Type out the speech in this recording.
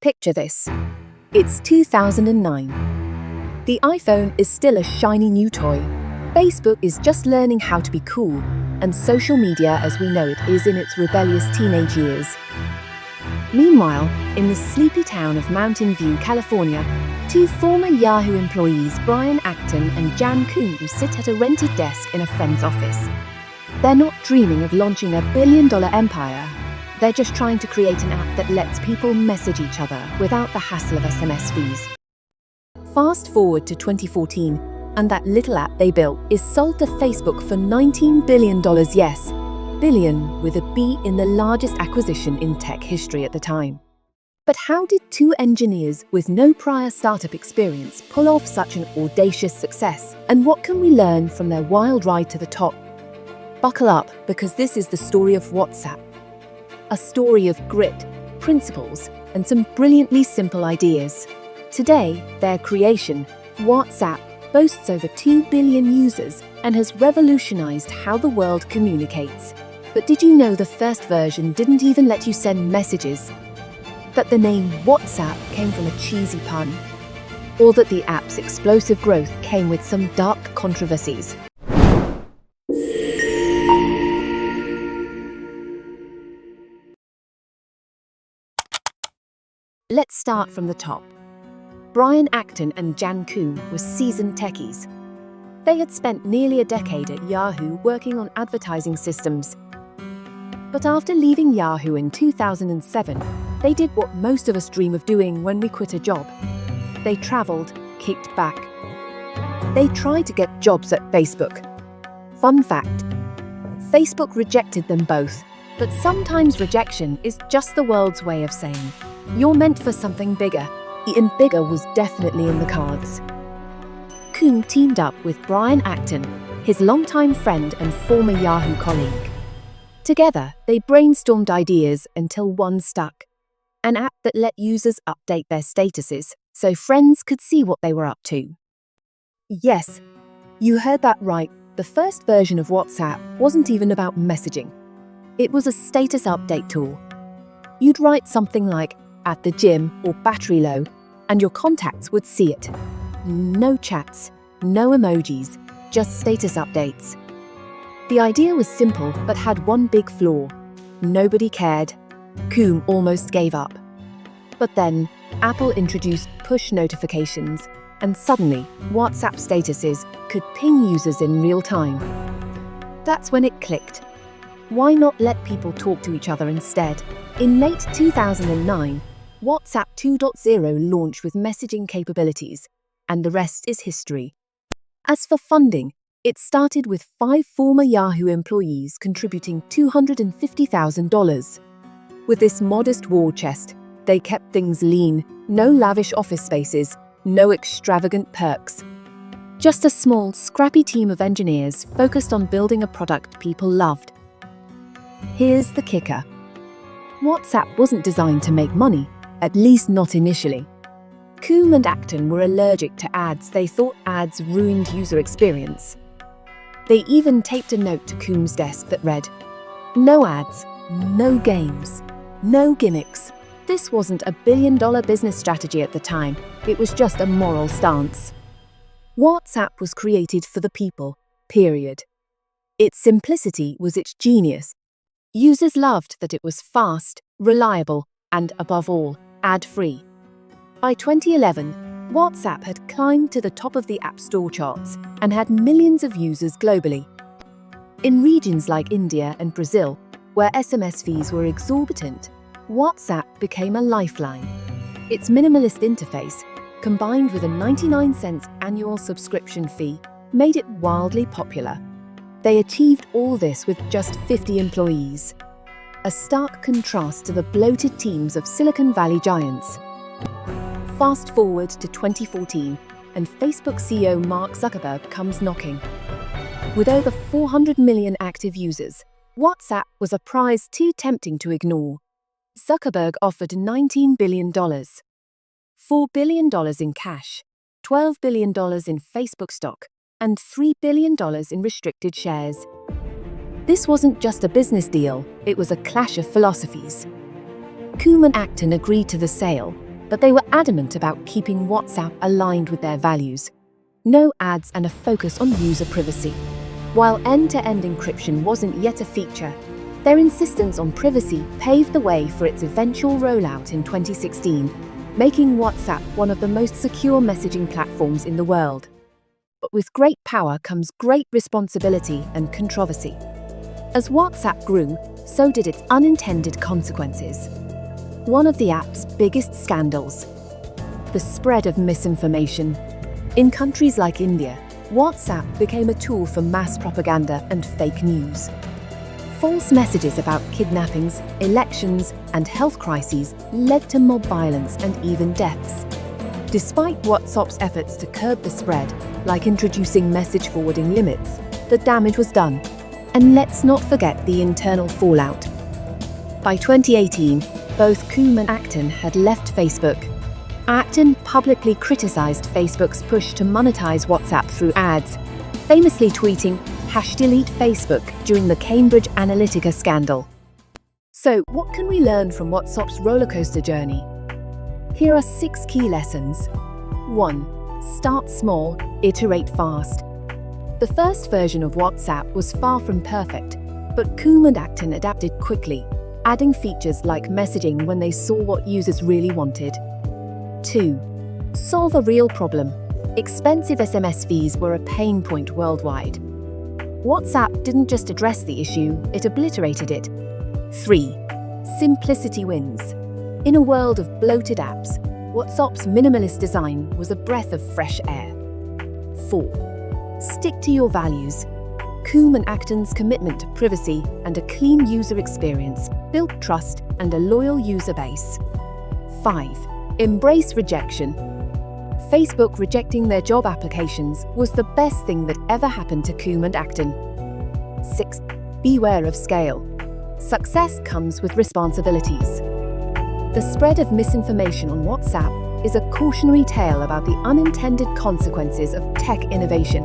Picture this. It's 2009. The iPhone is still a shiny new toy. Facebook is just learning how to be cool, and social media as we know it is in its rebellious teenage years. Meanwhile, in the sleepy town of Mountain View, California, two former Yahoo employees, Brian Acton and Jan Koum, sit at a rented desk in a friend's office. They're not dreaming of launching a billion-dollar empire. They're just trying to create an app that lets people message each other without the hassle of SMS fees. Fast forward to 2014, and that little app they built is sold to Facebook for $19 billion, yes, billion with a B in the largest acquisition in tech history at the time. But how did two engineers with no prior startup experience pull off such an audacious success? And what can we learn from their wild ride to the top? Buckle up, because this is the story of WhatsApp. A story of grit, principles, and some brilliantly simple ideas. Today, their creation, WhatsApp, boasts over 2 billion users and has revolutionized how the world communicates. But did you know the first version didn't even let you send messages? That the name WhatsApp came from a cheesy pun? Or that the app's explosive growth came with some dark controversies? Let's start from the top. Brian Acton and Jan Koum were seasoned techies. They had spent nearly a decade at Yahoo working on advertising systems. But after leaving Yahoo in 2007, they did what most of us dream of doing when we quit a job. They traveled, kicked back. They tried to get jobs at Facebook. Fun fact, Facebook rejected them both, but sometimes rejection is just the world's way of saying, you're meant for something bigger. And bigger was definitely in the cards. Koum teamed up with Brian Acton, his longtime friend and former Yahoo colleague. Together, they brainstormed ideas until one stuck. An app that let users update their statuses so friends could see what they were up to. Yes, you heard that right. The first version of WhatsApp wasn't even about messaging. It was a status update tool. You'd write something like, at the gym or battery low, and your contacts would see it. No chats, no emojis, just status updates. The idea was simple but had one big flaw. Nobody cared. Koum almost gave up. But then, Apple introduced push notifications, and suddenly, WhatsApp statuses could ping users in real time. That's when it clicked. Why not let people talk to each other instead? In late 2009, WhatsApp 2.0 launched with messaging capabilities, and the rest is history. As for funding, it started with 5 former Yahoo employees contributing $250,000. With this modest war chest, they kept things lean, no lavish office spaces, no extravagant perks. Just a small, scrappy team of engineers focused on building a product people loved. Here's the kicker. WhatsApp wasn't designed to make money, at least not initially. Koum and Acton were allergic to ads. They thought ads ruined user experience. They even taped a note to Koum's desk that read, "No ads, no games, no gimmicks." This wasn't a billion-dollar business strategy at the time. It was just a moral stance. WhatsApp was created for the people, period. Its simplicity was its genius. Users loved that it was fast, reliable, and above all, ad-free. By 2011, WhatsApp had climbed to the top of the App Store charts and had millions of users globally. In regions like India and Brazil, where SMS fees were exorbitant, WhatsApp became a lifeline. Its minimalist interface, combined with a 99-cent annual subscription fee, made it wildly popular. They achieved all this with just 50 employees. A stark contrast to the bloated teams of Silicon Valley giants. Fast forward to 2014, and Facebook CEO Mark Zuckerberg comes knocking. With over 400 million active users, WhatsApp was a prize too tempting to ignore. Zuckerberg offered $19 billion, $4 billion in cash, $12 billion in Facebook stock, and $3 billion in restricted shares. This wasn't just a business deal, it was a clash of philosophies. Koum and Acton agreed to the sale, but they were adamant about keeping WhatsApp aligned with their values. No ads and a focus on user privacy. While end-to-end encryption wasn't yet a feature, their insistence on privacy paved the way for its eventual rollout in 2016, making WhatsApp one of the most secure messaging platforms in the world. But with great power comes great responsibility and controversy. As WhatsApp grew, so did its unintended consequences. One of the app's biggest scandals: the spread of misinformation. In countries like India, WhatsApp became a tool for mass propaganda and fake news. False messages about kidnappings, elections, and health crises led to mob violence and even deaths. Despite WhatsApp's efforts to curb the spread, like introducing message forwarding limits, the damage was done. And let's not forget the internal fallout. By 2018, both Coombe and Acton had left Facebook. Acton publicly criticized Facebook's push to monetize WhatsApp through ads, famously tweeting #delete Facebook during the Cambridge Analytica scandal. So, what can we learn from WhatsApp's rollercoaster journey? Here are 6 key lessons. 1. Start small, iterate fast. The first version of WhatsApp was far from perfect, but Coombe and Acton adapted quickly, adding features like messaging when they saw what users really wanted. 2. Solve a real problem. Expensive SMS fees were a pain point worldwide. WhatsApp didn't just address the issue, it obliterated it. 3. Simplicity wins. In a world of bloated apps, WhatsApp's minimalist design was a breath of fresh air. 4. Stick to your values. Coombe and Acton's commitment to privacy and a clean user experience built trust and a loyal user base. 5. Embrace rejection. Facebook rejecting their job applications was the best thing that ever happened to Coombe and Acton. 6. Beware of scale. Success comes with responsibilities. The spread of misinformation on WhatsApp is a cautionary tale about the unintended consequences of tech innovation.